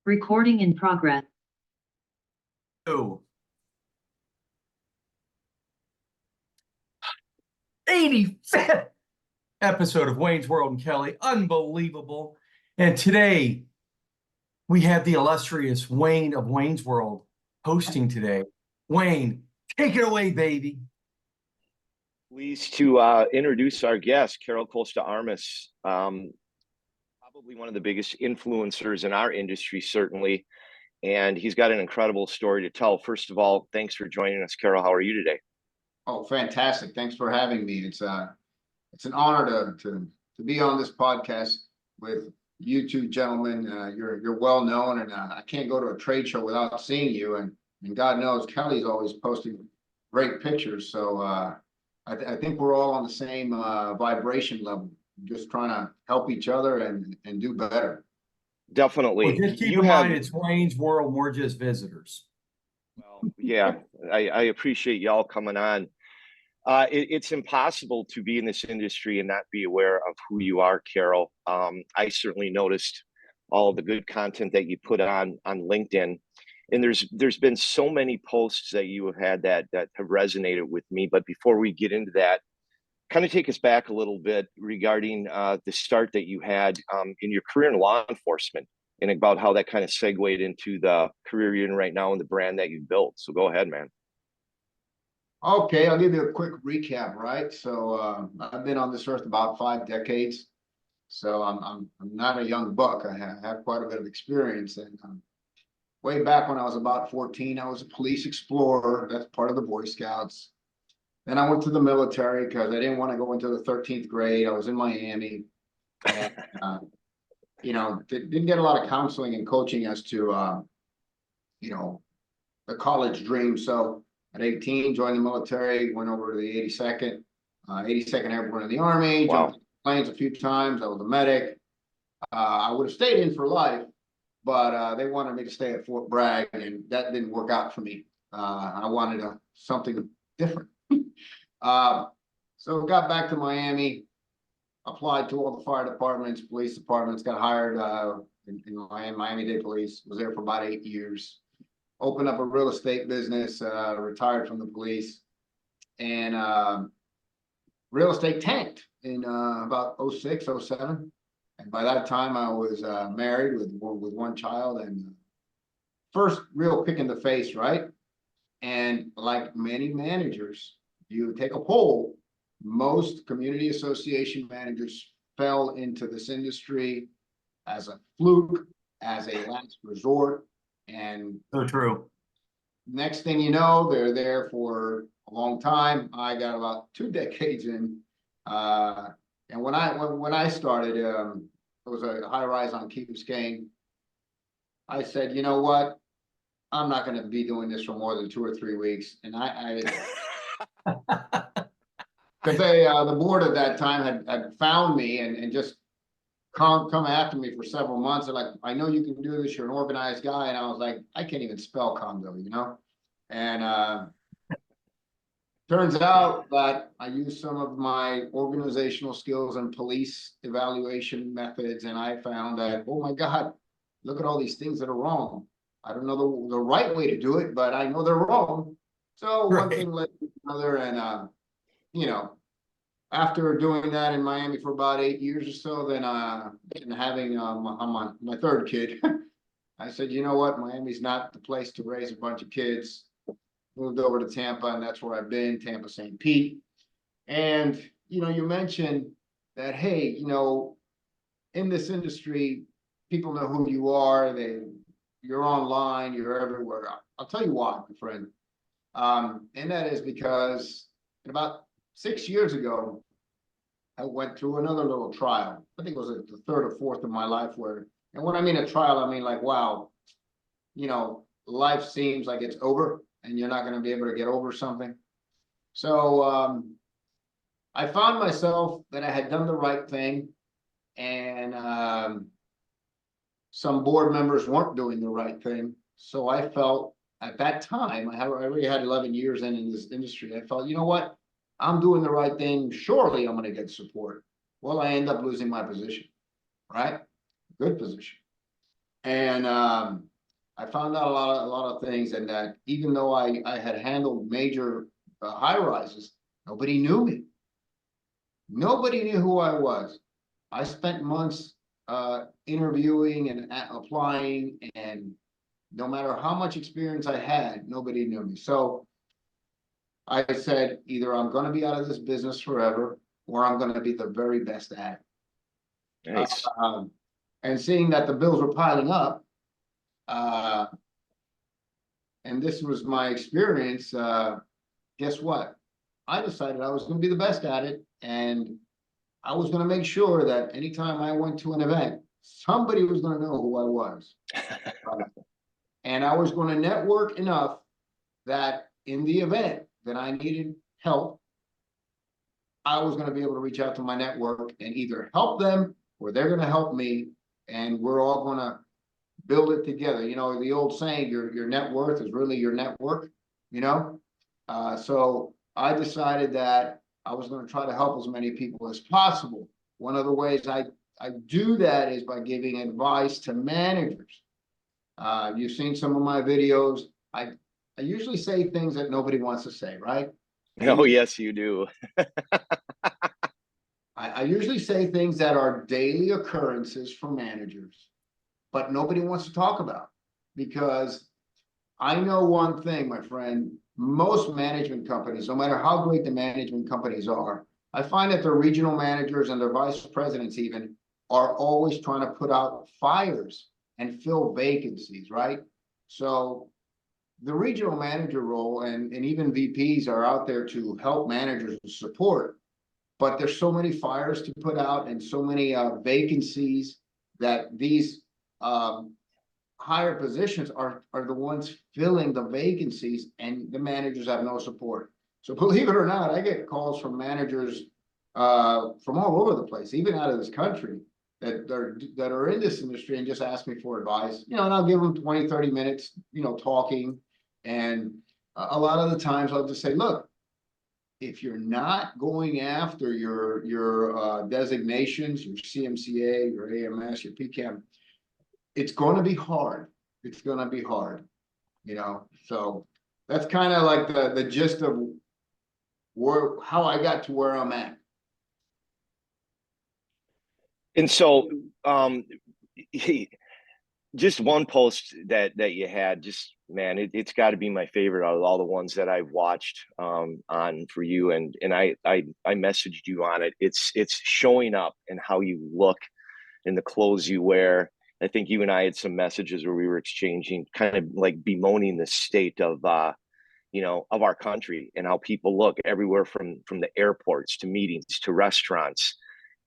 Recording in progress. Oh. 85th episode of Wayne's World and Kelly. Unbelievable. And today we have the illustrious Wayne of Wayne's World hosting today. Wayne, take it away, baby. Pleased to introduce our guest, Karel Armas. Probably one of the biggest influencers in our industry, certainly. And he's got an incredible story to tell. First of all, thanks for joining us, Karel. How are you today? Oh, fantastic. Thanks for having me. It's an honor to be on this podcast with you two gentlemen. You're well known, and I can't go to a trade show without seeing you. And God knows Kelly's always posting great pictures. So I think we're all on the same vibration level, just trying to help each other and do better. Definitely. Well, just keep in mind, it's Wayne's World. We're just visitors. Well, yeah, I appreciate y'all coming on. It's impossible to be in this industry and not be aware of who you are, Karel. I certainly noticed all the good content that you put on LinkedIn, and there's been so many posts that you have had that have resonated with me. But before we get into that, kind of take us back a little bit regarding the start that you had in your career in law enforcement, and about how that kind of segued into the career you're in right now and the brand that you've built. So go ahead, man. Okay, I'll give you a quick recap, right? So I've been on this earth about 5 decades. So I'm not a young buck. I have quite a bit of experience. And way back when I was about 14, I was a police explorer. That's part of the Boy Scouts. Then I went to the military because I didn't want to go into the 13th grade. I was in Miami. And, didn't get a lot of counseling and coaching as to, the college dream. So at 18, joined the military, went over to the 82nd, 82nd Airborne in the Army, jumped planes a few times. I was a medic. I would have stayed in for life, but they wanted me to stay at Fort Bragg, and that didn't work out for me. I wanted something different. So got back to Miami, applied to all the fire departments, police departments, got hired in Miami-Dade Police, was there for about 8 years. Opened up a real estate business, retired from the police, and real estate tanked in about 06, 07. And by that time I was married with one child, and first real kick in the face, right? And like many managers, you take a poll, most community association managers fell into this industry as a fluke, as a last resort. And so true. Next thing you know, they're there for a long time. I got about 2 decades in. And when I started, it was a high rise on Key Biscayne. I said, you know what? I'm not going to be doing this for more than 2 or 3 weeks. And because the board at that time had found me and just come after me for several months. They're like, I know you can do this. You're an organized guy. And I was like, I can't even spell condo, And turns out that I used some of my organizational skills and police evaluation methods. And I found that, oh my God, look at all these things that are wrong. I don't know the right way to do it, but I know they're wrong. So one thing led to another. And, after doing that in Miami for about 8 years or so, then having my 3rd kid, I said, you know what, Miami's not the place to raise a bunch of kids. Moved over to Tampa, and that's where I've been, Tampa, St. Pete. And, you mentioned that, hey, in this industry, people know who you are. You're online, you're everywhere. I'll tell you why, my friend. And that is because about 6 years ago, I went through another little trial. I think it was the 3rd or 4th of my life and when I mean a trial, I mean like, wow, life seems like it's over and you're not going to be able to get over something. So I found myself that I had done the right thing, and some board members weren't doing the right thing. So I felt at that time, I already had 11 years in this industry. I felt, you know what? I'm doing the right thing. Surely I'm going to get support. Well, I end up losing my position, right? Good position. And I found out a lot of things, and that even though I had handled major high rises, nobody knew me. Nobody knew who I was. I spent months interviewing and applying, and no matter how much experience I had, nobody knew me. So I said, either I'm going to be out of this business forever, or I'm going to be the very best at it. Nice. And seeing that the bills were piling up, and this was my experience, guess what? I decided I was going to be the best at it, and I was going to make sure that anytime I went to an event, somebody was going to know who I was. And I was going to network enough that in the event that I needed help, I was going to be able to reach out to my network and either help them or they're going to help me, and we're all going to build it together. You know, the old saying, your net worth is really your network, you know? So I decided that I was going to try to help as many people as possible. One of the ways I do that is by giving advice to managers. You've seen some of my videos. I usually say things that nobody wants to say, right? Oh, yes, you do. I usually say things that are daily occurrences for managers, but nobody wants to talk about, because I know one thing, my friend, most management companies, no matter how great the management companies are, I find that their regional managers and their vice presidents even are always trying to put out fires and fill vacancies, right? So the regional manager role and even VPs are out there to help managers with support, but there's so many fires to put out and so many vacancies that these higher positions are the ones filling the vacancies, and the managers have no support. So believe it or not, I get calls from managers from all over the place, even out of this country, that are in this industry and just ask me for advice, you know, and I'll give them 20, 30 minutes, you know, talking. And a lot of the times I'll just say, look, if you're not going after your designations, your CMCA, your AMS, your PCAM, it's going to be hard. It's going to be hard, you know. So that's kind of like the gist of how I got to where I'm at. And so, just one post that you had, just man, it's got to be my favorite out of all the ones that I've watched on for you, and I messaged you on it. It's showing up and how you look and the clothes you wear. I think you and I had some messages where we were exchanging, kind of like bemoaning the state of you know, of our country and how people look everywhere from the airports to meetings to restaurants,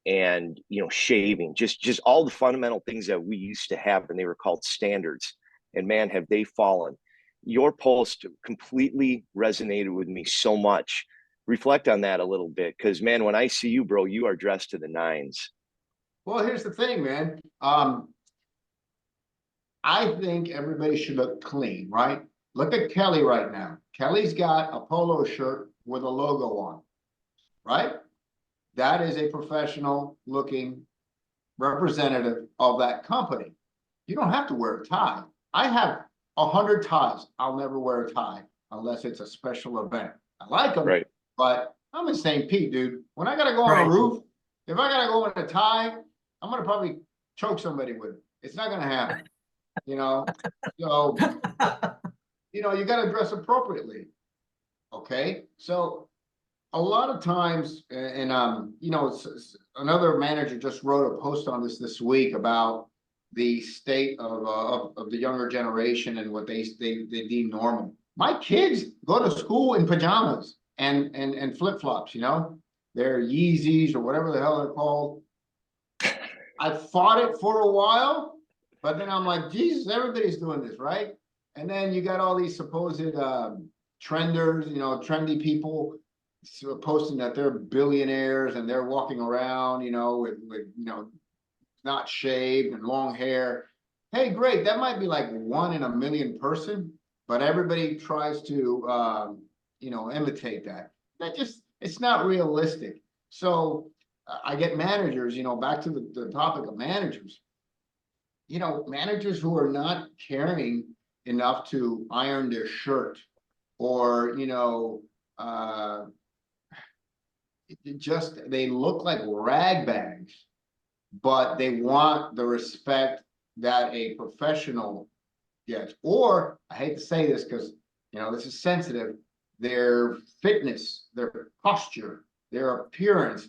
and you know, shaving, just all the fundamental things that we used to have, and they were called standards, and man, have they fallen. Your post completely resonated with me so much. Reflect on that a little bit, because man, when I see you, bro, you are dressed to the nines. Well, here's the thing, man. I think everybody should look clean, right? Look at Kelly right now. Kelly's got a polo shirt with a logo on, right? That is a professional looking representative of that company. You don't have to wear a tie. I have 100 ties. I'll never wear a tie unless it's a special event. I like them, Right. but I'm in St. Pete, dude. When I got to go on a roof, if I got to go in a tie, I'm going to probably choke somebody with it. It's not going to happen, you know? So, you know, you got to dress appropriately. Okay. So a lot of times, and you know, another manager just wrote a post on this week about the state of the younger generation and what they deem normal. My kids go to school in pajamas and flip-flops, you know, they're Yeezys or whatever the hell they're called. I fought it for a while, but then I'm like, Jesus, everybody's doing this, right? And then you got all these supposed trenders, you know, trendy people posting that they're billionaires and they're walking around, you know, with you know, not shaved and long hair. Hey, great, that might be like 1 in a million person, but everybody tries to you know, imitate that. That just, it's not realistic. So I get managers, you know, back to the topic of managers. managers who are not caring enough to iron their shirt, or, they look like rag bags, but they want the respect that a professional gets. Or, I hate to say this because, this is sensitive, their fitness, their posture, their appearance.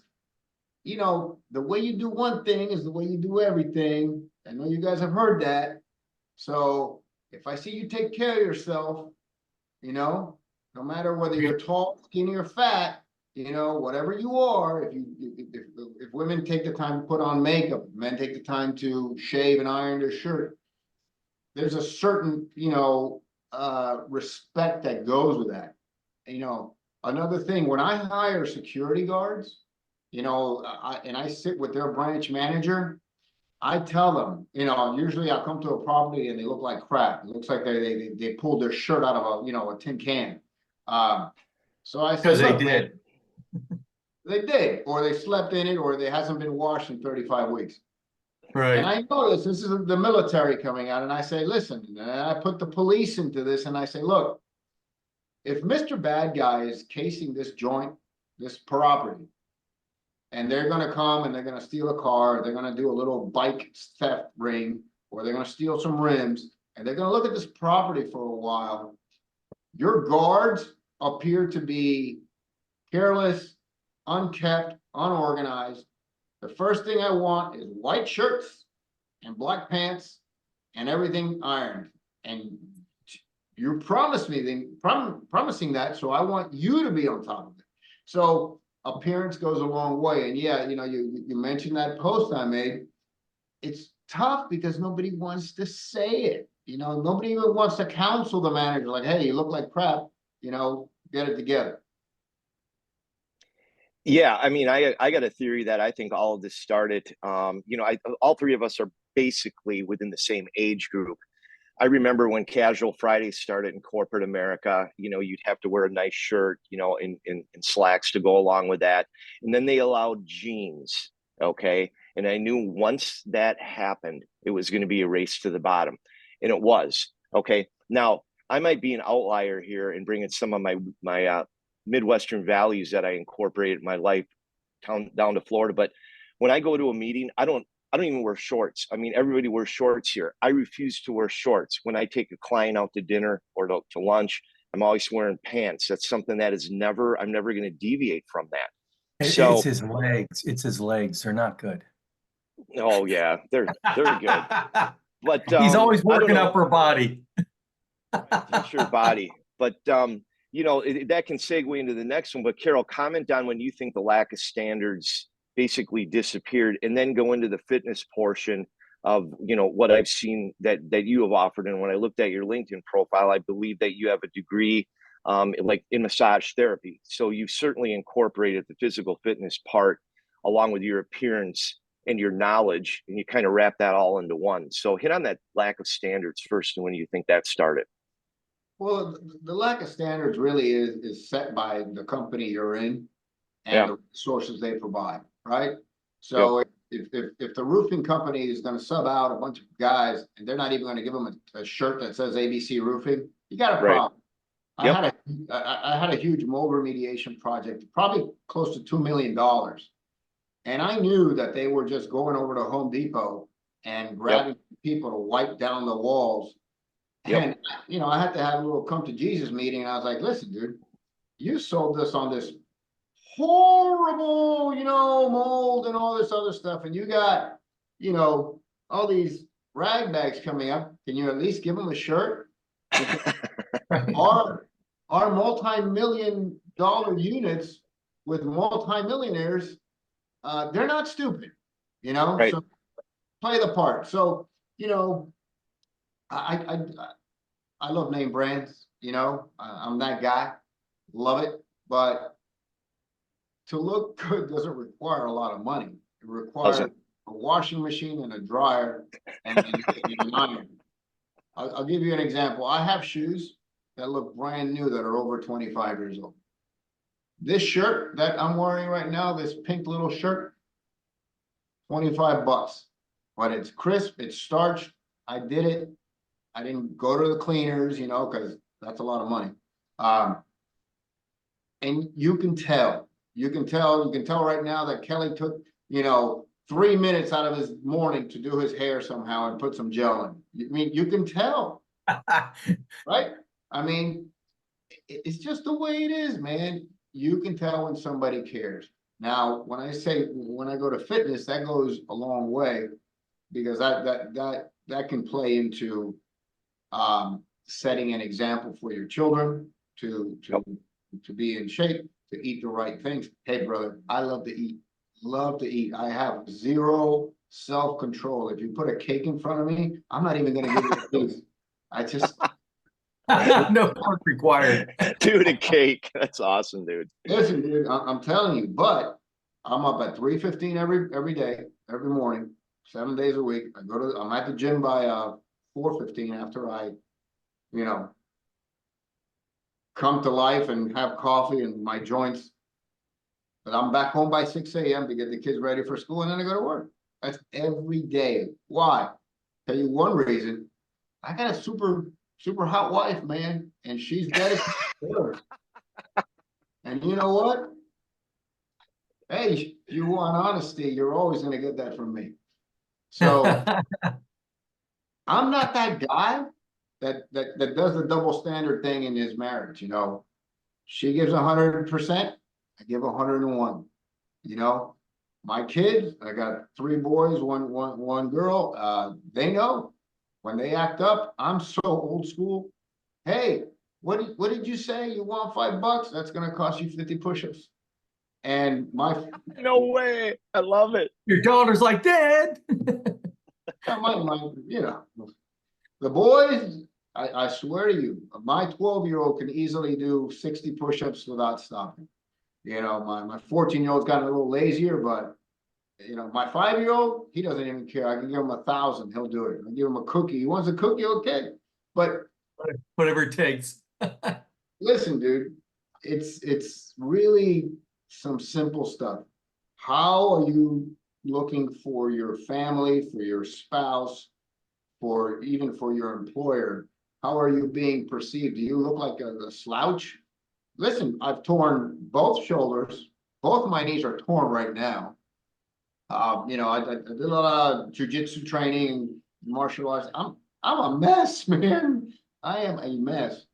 The way you do one thing is the way you do everything. I know you guys have heard that. So if I see you take care of yourself, no matter whether you're tall, skinny, or fat, whatever you are, if women take the time to put on makeup, men take the time to shave and iron their shirt, there's a certain, respect that goes with that. Another thing, when I hire security guards, I sit with their branch manager, I tell them, usually I'll come to a property and they look like crap. It looks like they pulled their shirt out of a tin can. So I said, Because they look, man, did. they did, or they slept in it, or they hasn't been washed in 35 weeks. And Right. I know this is the military coming out, and I say, listen, and I put the police into this, and I say, look, if Mr. Bad Guy is casing this joint, this property, and they're gonna come and they're gonna steal a car, they're gonna do a little bike theft ring, or they're gonna steal some rims, and they're gonna look at this property for a while, your guards appear to be careless, unkept, unorganized. The first thing I want is white shirts and black pants and everything ironed. And you promised me, promising that, so I want you to be on top of it. So appearance goes a long way. And yeah, you mentioned that post I made. It's tough because nobody wants to say it. Nobody even wants to counsel the manager, like, hey, you look like crap, get it together. Yeah, I mean, I got a theory that I think all of this started. All three of us are basically within the same age group. I remember when Casual Fridays started in corporate America. You'd have to wear a nice shirt, and slacks to go along with that. And then they allowed jeans. Okay, and I knew once that happened, it was going to be a race to the bottom, and it was. Okay, now I might be an outlier here and bring in some of my Midwestern values that I incorporated in my life down to Florida. But when I go to a meeting, I don't even wear shorts. I mean, everybody wears shorts here. I refuse to wear shorts. When I take a client out to dinner or to lunch, I'm always wearing pants. That's something that I'm never going to deviate from that. It's his legs. It's his legs. They're not good. Oh yeah, they're good. But he's always working upper body. T-shirt body. But that can segue into the next one. But Karel, comment on when you think the lack of standards basically disappeared, and then go into the fitness portion of what I've seen that you have offered. And when I looked at your LinkedIn profile, I believe that you have a degree like in massage therapy. So you've certainly incorporated the physical fitness part along with your appearance and your knowledge, and you kind of wrap that all into one. So hit on that lack of standards first, and when you think that started. Well, the lack of standards really is set by the company you're in and the resources they provide, right? So if the roofing company is going to sub out a bunch of guys and they're not even going to give them a shirt that says ABC Roofing, you got a problem. I had a huge mold remediation project, probably close to $2 million. And I knew that they were just going over to Home Depot and grabbing people to wipe down the walls. And, I had to have a little come to Jesus meeting. And I was like, listen, dude, you sold this on this horrible, mold and all this other stuff. And you got, all these rag bags coming up. Can you at least give them a shirt? Our multi-million-dollar units with multi-millionaires, they're not stupid, so play the part. So, I love name brands, I'm that guy, love it. But to look good doesn't require a lot of money. It requires a washing machine and a dryer and an iron. I'll give you an example. I have shoes that look brand new that are over 25 years old. This shirt that I'm wearing right now, this pink little shirt, $25. but it's crisp, it's starched. I did it. I didn't go to the cleaners, you know, because that's a lot of money. And you can tell right now that Kelly took, you know, 3 minutes out of his morning to do his hair somehow and put some gel in. I mean, you can tell, right? I mean, it's just the way it is, man. You can tell when somebody cares. Now, when I go to fitness, that goes a long way, because that can play into setting an example for your children to be in shape, to eat the right things. Hey, brother, I love to eat. Love to eat. I have zero self-control. If you put a cake in front of me, I'm not even gonna give you a piece. I just No work required. Dude, a cake. That's awesome, dude. listen, dude. I'm telling you, but I'm up at 3:15 every day, every morning, 7 days a week. I'm at the gym by 4:15 after I, you know, come to life and have coffee and my joints. But I'm back home by 6 a.m. to get the kids ready for school, and then I go to work. That's every day. Why? Tell you one reason. I got a super hot wife, man, and she's dedicated to her. And you know what? Hey, if you want honesty, you're always gonna get that from me. So I'm not that guy that does the double standard thing in his marriage, you know. She gives 100%, I give 101. You know, my kids, I got 3 boys, one girl. They know when they act up, I'm so old school. Hey, what did you say? You want $5? That's gonna cost you 50 push-ups. And No way. I love it. Your daughter's like, Dad. you know, the boys, I swear to you, my 12-year-old can easily do 60 push-ups without stopping. You know, my 14-year-old's gotten a little lazier, but you know, my 5-year-old, he doesn't even care. I can give him 1,000, he'll do it. I give him a cookie. He wants a cookie, okay. But Whatever it takes. listen, dude, it's really some simple stuff. How are you looking for your family, for your spouse, even for your employer? How are you being perceived? Do you look like a slouch? Listen, I've torn both shoulders. Both my knees are torn right now. You know, I did a lot of jujitsu training, martial arts. I'm a mess, man. I am a mess.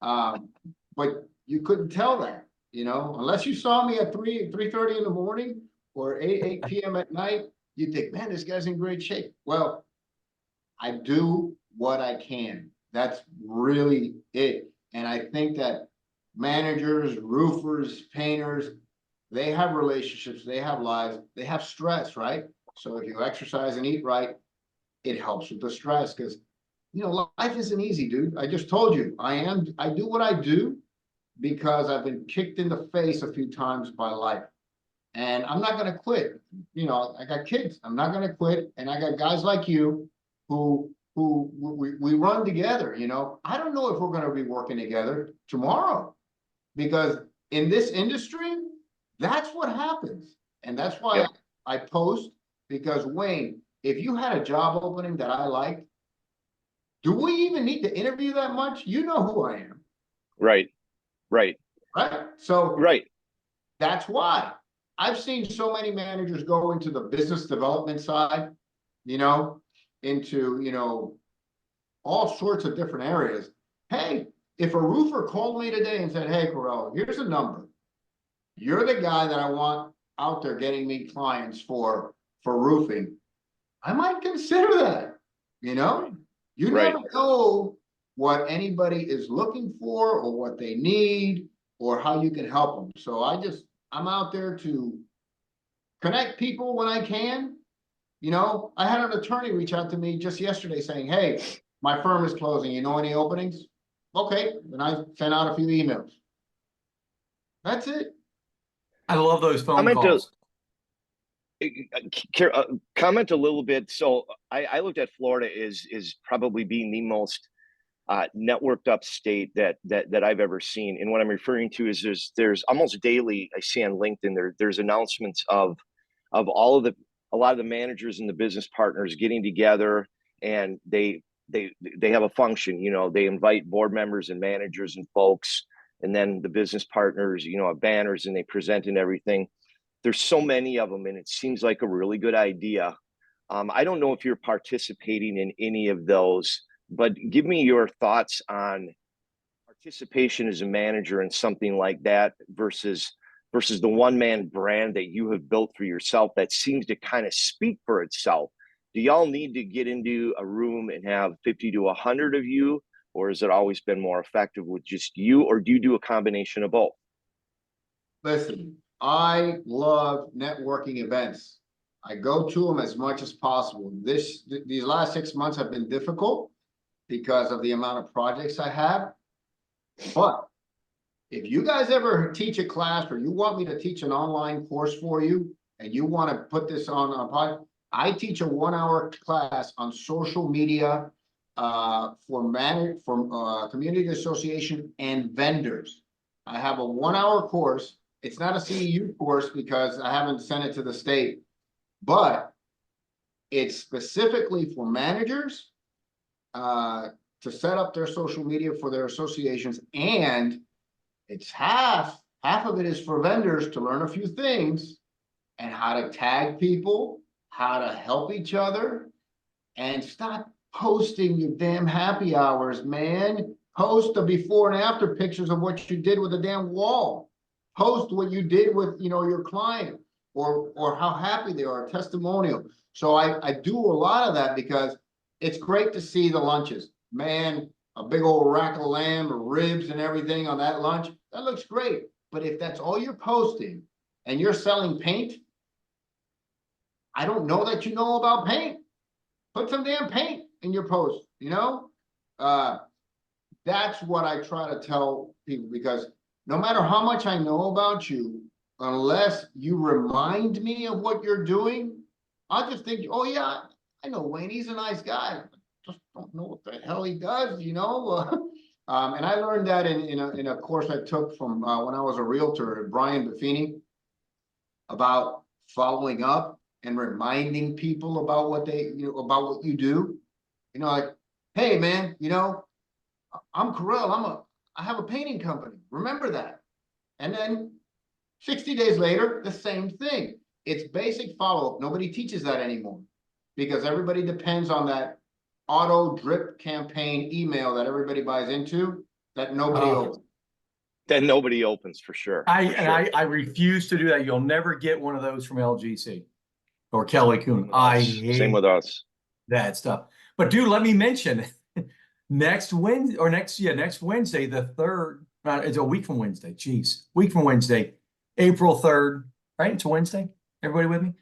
But you couldn't tell that, you know, unless you saw me at 3:30 in the morning or 8 p.m. at night, you'd think, man, this guy's in great shape. Well, I do what I can. That's really it. And I think that managers, roofers, painters, they have relationships, they have lives, they have stress, right? So if you exercise and eat right, it helps with the stress, because you know, life isn't easy, dude. I just told you, I do what I do because I've been kicked in the face a few times by life. And I'm not gonna quit. You know, I got kids, I'm not gonna quit. And I got guys like you who we run together, you know. I don't know if we're gonna be working together tomorrow, because in this industry, that's what happens. And that's why I post, because Wayne, if you had a job opening that I liked, do we even need to interview that much? You know who I am. Right. So Right. that's why I've seen so many managers go into the business development side, you know, into, you know, all sorts of different areas. Hey, if a roofer called me today and said, hey, Karel, here's a number. You're the guy that I want out there getting me clients for roofing. I might consider that, you know? You never know what anybody is looking for or what they need or how you can help them. So I'm out there to connect people when I can. You know, I had an attorney reach out to me just yesterday saying, hey, my firm is closing. You know any openings? Okay. And I sent out a few emails. That's it. I love those phone calls. Comment a little bit. So I looked at Florida is probably being the most networked up state that I've ever seen. And what I'm referring to is there's almost daily I see on LinkedIn there's announcements of all of the a lot of the managers and the business partners getting together, and they have a function. You know, they invite board members and managers and folks, and then the business partners, you know, have banners and they present and everything. There's so many of them, and it seems like a really good idea. I don't know if you're participating in any of those, but give me your thoughts on participation as a manager in something like that versus the one-man brand that you have built for yourself that seems to kind of speak for itself. Do y'all need to get into a room and have 50 to 100 of you, or has it always been more effective with just you, or do you do a combination of both? Listen, I love networking events. I go to them as much as possible. These last 6 months have been difficult because of the amount of projects I have. But if you guys ever teach a class, or you want me to teach an online course for you, and you want to put this on a podcast, I teach a 1-hour class on social media for community association and vendors. I have a 1-hour course. It's not a CEU course because I haven't sent it to the state, but it's specifically for managers to set up their social media for their associations, and it's half of it is for vendors to learn a few things and how to tag people, how to help each other, and stop posting your damn happy hours, man. Post the before and after pictures of what you did with the damn wall. Post what you did with, you know, your client, or how happy they are, testimonial. So I do a lot of that because it's great to see the lunches. Man, a big old rack of lamb or ribs and everything on that lunch, that looks great. But if that's all you're posting and you're selling paint, I don't know that you know about paint. Put some damn paint in your post, you know? That's what I try to tell people, because no matter how much I know about you, unless you remind me of what you're doing, I'll just think, oh yeah, I know Wayne, he's a nice guy. Just don't know what the hell he does, you know? And I learned that in a course I took from when I was a realtor at Brian Buffini, about following up and reminding people about what they, you know, about what you do. You know, like, hey man, you know, I'm Karel, I have a painting company. Remember that. And then 60 days later, the same thing. It's basic follow-up. Nobody teaches that anymore because everybody depends on that auto drip campaign email that everybody buys into that nobody opens. That nobody opens for sure. I refuse to do that. You'll never get one of those from LGC or Kelly Kuhn. I hate Same with us. that stuff. But dude, let me mention next Wednesday, the 3rd, it's a week from Wednesday. Jeez, week from Wednesday, April 3rd, right? It's a Wednesday. Everybody with me?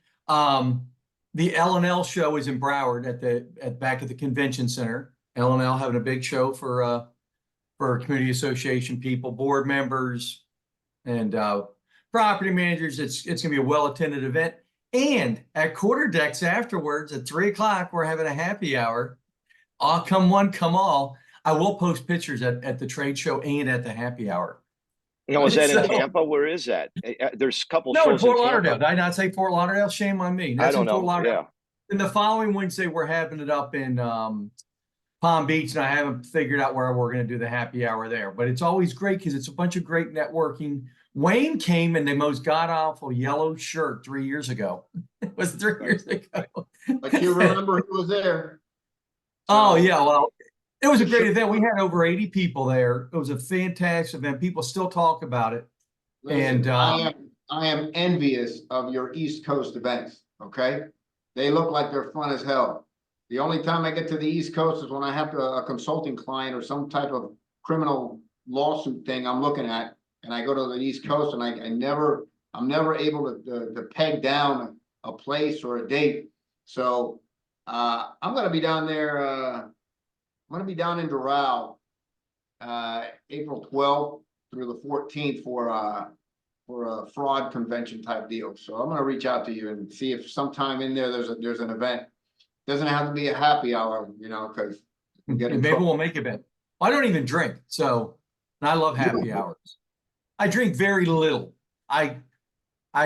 The L&L show is in Broward back at the convention center. L&L having a big show for community association people, board members, and property managers. It's gonna be a well-attended event. And at Quarter Decks afterwards at 3 o'clock, we're having a happy hour. I'll come one, come all. I will post pictures at the trade show and at the happy hour. No, is that in Tampa? Where is that? There's a couple No, shows in Fort in Lauderdale. Tampa. Did I not say Fort Lauderdale? Shame on me. That's I don't in Fort know. Lauderdale. Yeah. And the following Wednesday, we're having it up in Palm Beach, and I haven't figured out where we're going to do the happy hour there. But it's always great because it's a bunch of great networking. Wayne came in the most god-awful yellow shirt 3 years ago. It was 3 years ago. But you remember who was there. Oh, yeah. Well, it was a great event. We had over 80 people there. It was a fantastic event. People still talk about it. Listen, And I am envious of your East Coast events, okay? They look like they're fun as hell. The only time I get to the East Coast is when I have a consulting client or some type of criminal lawsuit thing I'm looking at, and I go to the East Coast, and I'm never able to peg down a place or a date. So I'm gonna be down there. I'm gonna be down in Doral, April 12th through the 14th for a fraud convention type deal. So I'm gonna reach out to you and see if sometime in there there's an event. Doesn't have to be a happy hour, you know, because maybe we'll make it. I don't even drink, so and I love happy hours. I drink very little. I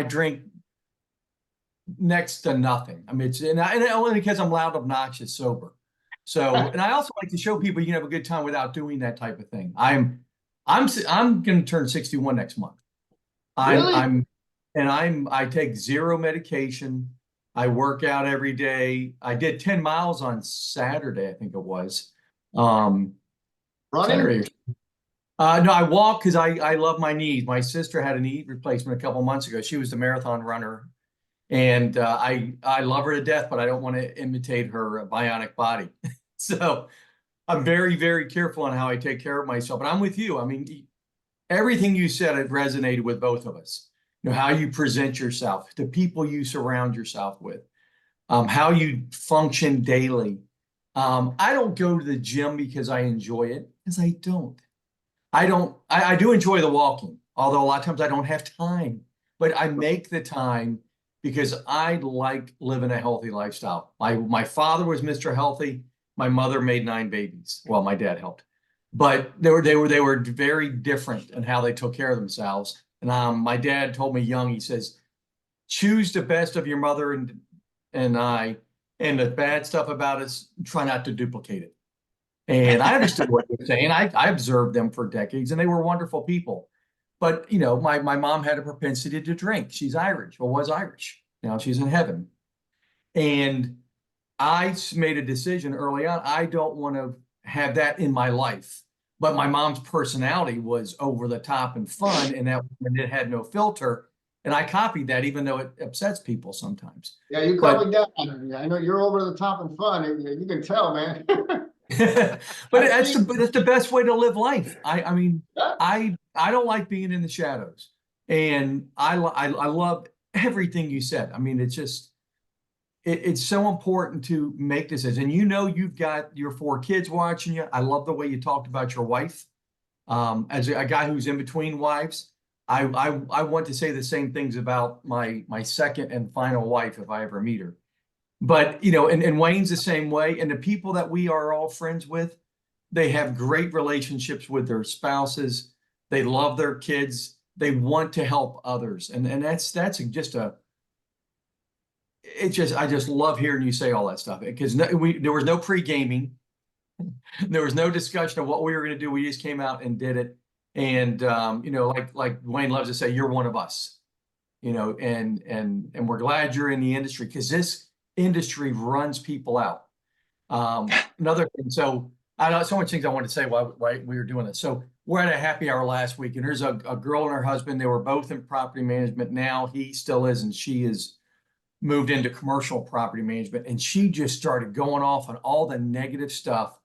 drink next to nothing. I mean, and only because I'm loud, obnoxious, sober. So, and I also like to show people you can have a good time without doing that type of thing. I'm going to turn 61 next month. Really? I take zero medication. I work out every day. I did 10 miles on Saturday, I think it was. Running? Saturday. No, I walk because I love my knees. My sister had a knee replacement a couple months ago. She was the marathon runner. And I love her to death, but I don't want to imitate her bionic body. So I'm very, very careful on how I take care of myself. But I'm with you. I mean, everything you said, it resonated with both of us. You know, how you present yourself, the people you surround yourself with, how you function daily. I don't go to the gym because I enjoy it, because I don't. I do enjoy the walking, although a lot of times I don't have time, but I make the time because I like living a healthy lifestyle. My father was Mr. Healthy. My mother made 9 babies. Well, my dad helped, but they were very different in how they took care of themselves. And my dad told me young, he says, choose the best of your mother and I, and the bad stuff about us, try not to duplicate it. And I understood what they were saying. I observed them for decades, and they were wonderful people. But, you know, my mom had a propensity to drink. She's Irish, or was Irish. Now she's in heaven. And I made a decision early on. I don't want to have that in my life. But my mom's personality was over the top and fun, and it had no filter. And I copied that, even though it upsets people sometimes. Yeah, you But covered that. I know you're over the top and fun. You can tell, man. but that's the best way to live life. I mean, I don't like being in the shadows, and I love everything you said. I mean, it's just it's so important to make decisions. And you know, you've got your 4 kids watching you. I love the way you talked about your wife. As a guy who's in between wives, I want to say the same things about my second and final wife if I ever meet her. But, you know, and Wayne's the same way. And the people that we are all friends with, they have great relationships with their spouses. They love their kids. They want to help others. And that's I just love hearing you say all that stuff, because there was no pre-gaming. There was no discussion of what we were going to do. We just came out and did it. And, you know, like Wayne loves to say, you're one of us, you know, and we're glad you're in the industry, because this industry runs people out. Another thing, so I know so much things I wanted to say while we were doing this. So we're at a happy hour last week, and there's a girl and her husband. They were both in property management. Now he still is, and she is moved into commercial property management. And she just started going off on all the negative stuff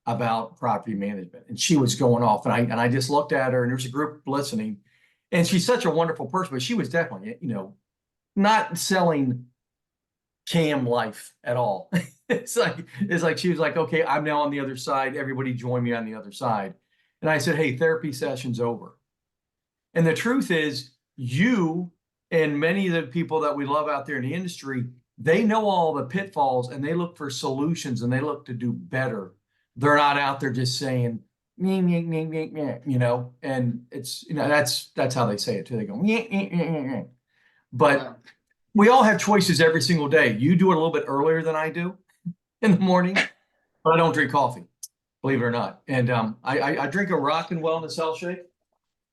about property management. And she was going off, and I just looked at her, and there's a group listening, and she's such a wonderful person, but she was definitely, you know, not selling cam life at all. It's like she was like, okay, I'm now on the other side. Everybody join me on the other side. And I said, hey, therapy session's over. And the truth is, you and many of the people that we love out there in the industry, they know all the pitfalls, and they look for solutions, and they look to do better. They're not out there just saying, meh, meh, meh, meh, meh, you know, and it's, you know, that's how they say it too. They go, meh, meh, meh, meh, meh. But we all have choices every single day. You do it a little bit earlier than I do in the morning, but I don't drink coffee, believe it or not. And I drink a Rockin Wellness Health Shake,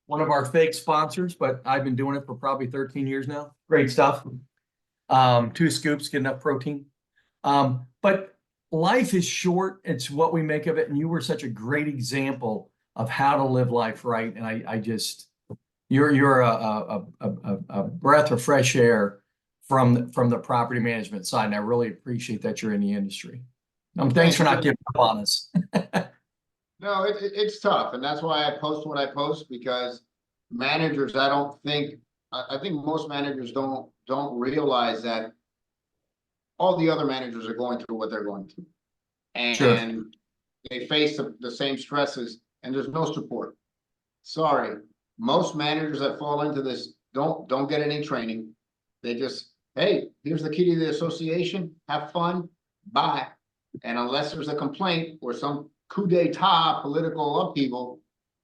one of our fake sponsors, but I've been doing it for probably 13 years now. Great stuff. 2 scoops, get enough protein. But life is short. It's what we make of it. And you were such a great example of how to live life right. And I just, you're a breath of fresh air from the property management side. And I really appreciate that you're in the industry. Thanks for not giving up on us. No, it's tough. And that's why I post what I post, because managers, I think most managers don't realize that all the other managers are going through what they're going through. And Sure. they face the same stresses, and there's no support. Sorry, most managers that fall into this don't get any training. They just, hey, here's the key to the association, have fun, bye. And unless there's a complaint or some coup d'etat political upheaval,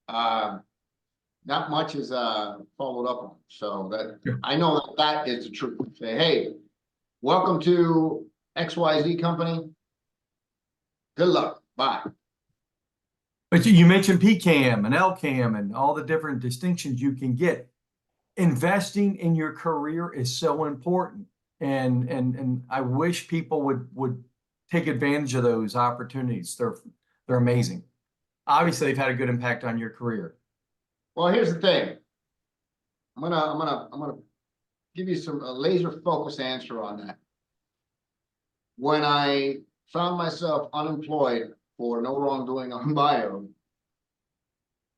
not much is followed up on. So that I know that is the truth. Say, hey, welcome to XYZ company. Good luck. Bye. But you mentioned PCAM and LCAM and all the different distinctions you can get. Investing in your career is so important. And I wish people would take advantage of those opportunities. They're amazing. Obviously, they've had a good impact on your career. Well, here's the thing. I'm gonna give you a laser focused answer on that. When I found myself unemployed for no wrongdoing on my own,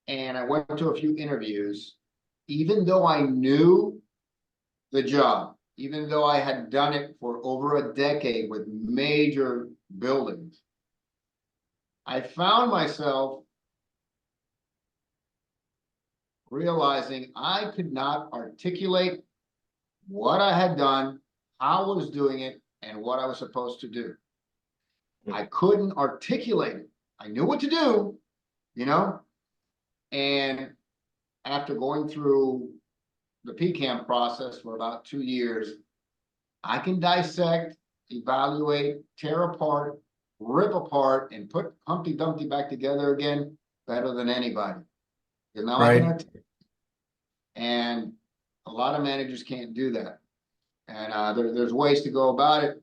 and I went to a few interviews, even though I knew the job, even though I had done it for over a decade with major buildings, I found myself realizing I could not articulate what I had done, how I was doing it, and what I was supposed to do. I couldn't articulate it. I knew what to do, you know? And after going through the PCAM process for about 2 years, I can dissect, evaluate, tear apart, rip apart, and put Humpty Dumpty back together again better than anybody. Because now I can articulate. And a lot of managers can't do that. And there's ways to go about it.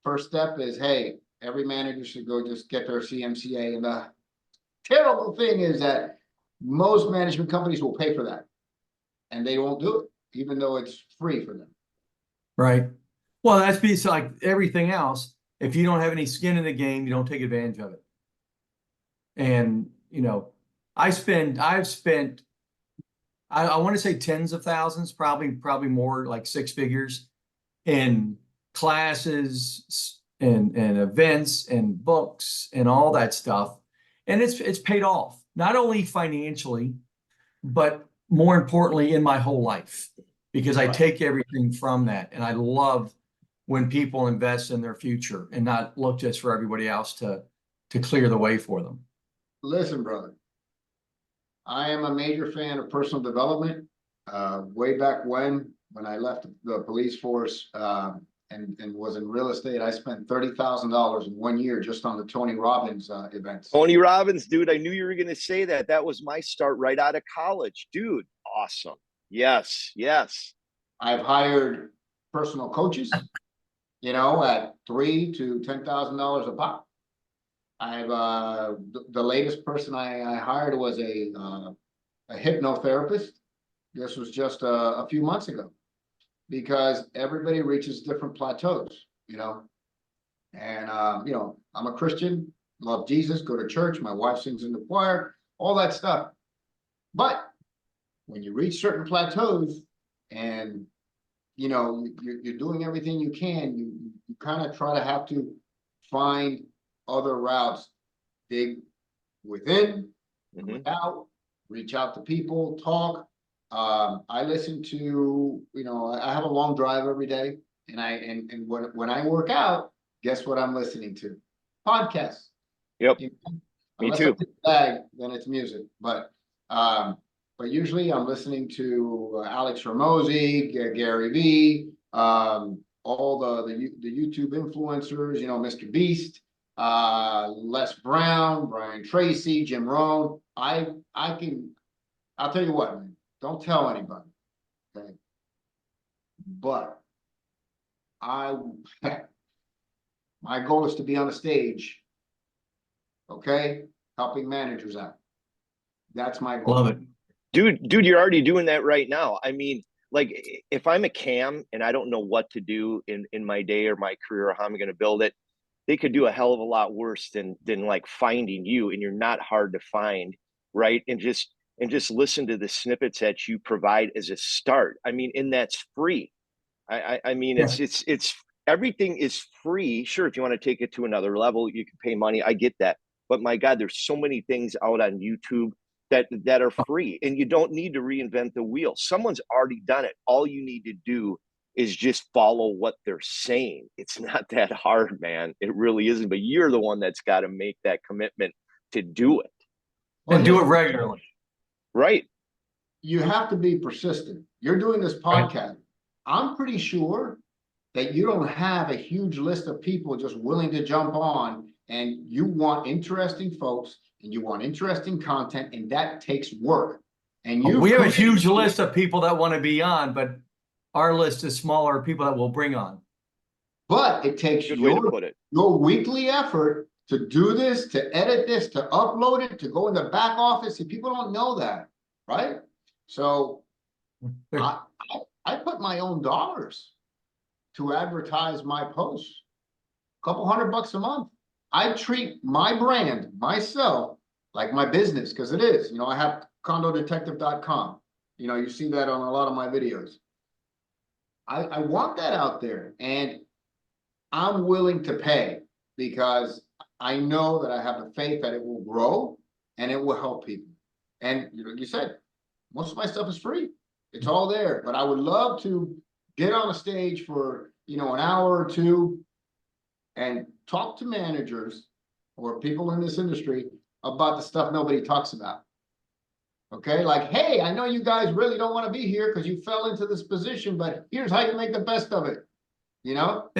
First step is, hey, every manager should go just get their CMCA. And the terrible thing is that most management companies will pay for that. And they won't do it, even though it's free for them. Right. Well, that's like everything else. If you don't have any skin in the game, you don't take advantage of it. And, you know, I've spent, I want to say tens of thousands, probably more, like 6 figures in classes and events and books and all that stuff. And it's paid off, not only financially, but more importantly in my whole life, because I take everything from that. And I love when people invest in their future and not look just for everybody else to clear the way for them. Listen, brother, I am a major fan of personal development. Way back when I left the police force and was in real estate, I spent $30,000 in 1 year just on the Tony Robbins events. Tony Robbins, dude, I knew you were going to say that. That was my start right out of college. Dude, awesome. Yes, yes. I've hired personal coaches, you know, at $3,000 to $10,000 a pop. I've the latest person I hired was a hypnotherapist. This was just a few months ago, because everybody reaches different plateaus, you know. And you know, I'm a Christian, love Jesus, go to church. My wife sings in the choir, all that stuff. But when you reach certain plateaus, and you know you're doing everything you can, you kind of try to have to find other routes, dig within, out, reach out to people, talk. I listen to, you know, I have a long drive every day, and when I work out, guess what I'm listening to? Podcasts. Yep. You know? Me Unless too. I take a bag, then it's music. But usually I'm listening to Alex Ramosi, Gary Vee, all the YouTube influencers, you know, Mr. Beast, Les Brown, Brian Tracy, Jim Rohn. I'll tell you what, man, don't tell anybody, okay? But my goal is to be on a stage, okay, helping managers out. That's my goal. Love it. Dude, you're already doing that right now. I mean, like, if I'm a cam and I don't know what to do in my day or my career or how I'm going to build it, they could do a hell of a lot worse than like finding you, and you're not hard to find, right? And just listen to the snippets that you provide as a start. I mean, and that's free. I mean, Yeah. it's everything is free. Sure, if you want to take it to another level, you can pay money. I get that. But my God, there's so many things out on YouTube that are free, and you don't need to reinvent the wheel. Someone's already done it. All you need to do is just follow what they're saying. It's not that hard, man. It really isn't. But you're the one that's got to make that commitment to do it. And do it regularly. Right. You have to be persistent. You're doing this podcast. I'm pretty sure that you don't have a huge list of people just willing to jump on, and you want interesting folks and you want interesting content, and that takes work. And We have a huge list of people that want to be on, but our list is smaller of people that we'll bring on. But it takes Good way to put it. your weekly effort to do this, to edit this, to upload it, to go in the back office. See, people don't know that, right? So I put my own dollars to advertise my posts, a couple $100 a month. I treat my brand, myself, like my business, because it is. You know, I have condodetective.com. You know, you see that on a lot of my videos. I want that out there, and I'm willing to pay because I know that I have the faith that it will grow and it will help people. And you know, you said, most of my stuff is free. It's all there, but I would love to get on a stage for, you know, an hour or two and talk to managers or people in this industry about the stuff nobody talks about. Okay, like, hey, I know you guys really don't want to be here because you fell into this position, but here's how you make the best of it. You know?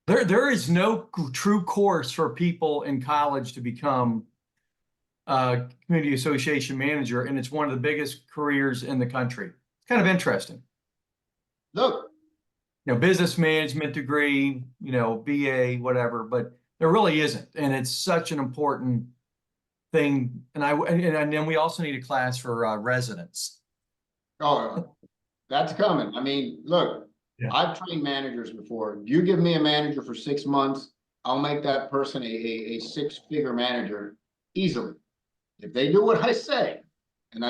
There is no true course for people in college to become a community association manager, and it's one of the biggest careers in the country. It's kind of interesting. Look, you know, business management degree, you know, BA, whatever, but there really isn't, and it's such an important thing. And then we also need a class for residents. oh, that's coming. I mean, look. Yeah. I've trained managers before. You give me a manager for 6 months, I'll make that person a six-figure manager easily. If they do what I say, and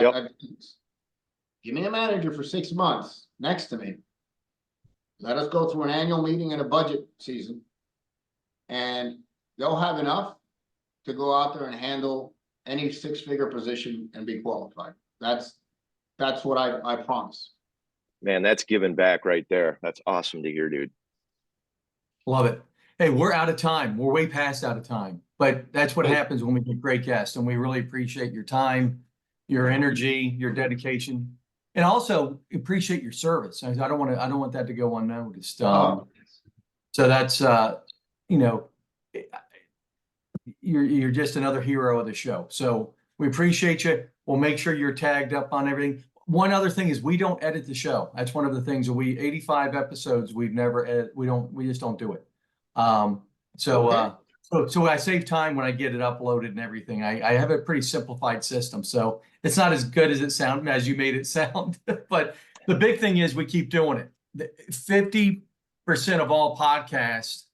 give me a manager for 6 months next to me. Let us go through an annual meeting and a budget season, and they'll have enough to go out there and handle any six-figure position and be qualified. That's what I promise. Man, that's giving back right there. That's awesome to hear, dude. Love it. Hey, we're out of time. We're way past out of time, but that's what happens when we get great guests, and we really appreciate your time, your energy, your dedication, and also appreciate your service. I don't want that to go unnoticed. So that's you know, you're just another hero of the show. So we appreciate you. We'll make sure you're tagged up on everything. One other thing is we don't edit the show. That's one of the things that 85 episodes we've never edited. We just don't do it. So I save time when I get it uploaded and everything. I have a pretty simplified system, so it's not as good as it sounded, as you made it sound. But the big thing is we keep doing it. 50% of all podcasts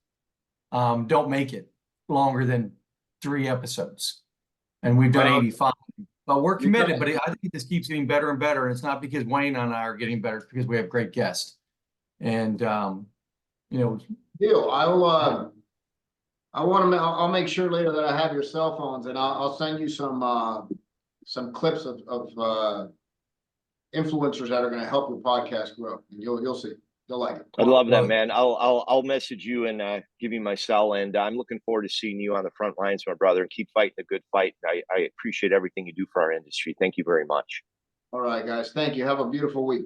don't make it longer than 3 episodes, and we've done 85. But we're committed, but I think this keeps getting better and better. And it's not because Wayne and I are getting better, it's because we have great guests. And, you know. Deal. I'll make sure later that I have your cell phones, and I'll send you some clips of influencers that are going to help your podcast grow. And you'll see. You'll like it. I'd love that, man. I'll message you and give you my cell, and I'm looking forward to seeing you on the front lines, my brother, and keep fighting a good fight. I appreciate everything you do for our industry. Thank you very much. All right, guys. Thank you. Have a beautiful week.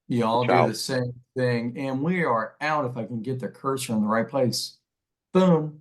You all do the same thing, and we are out. If I can get the cursor in the right place. Boom.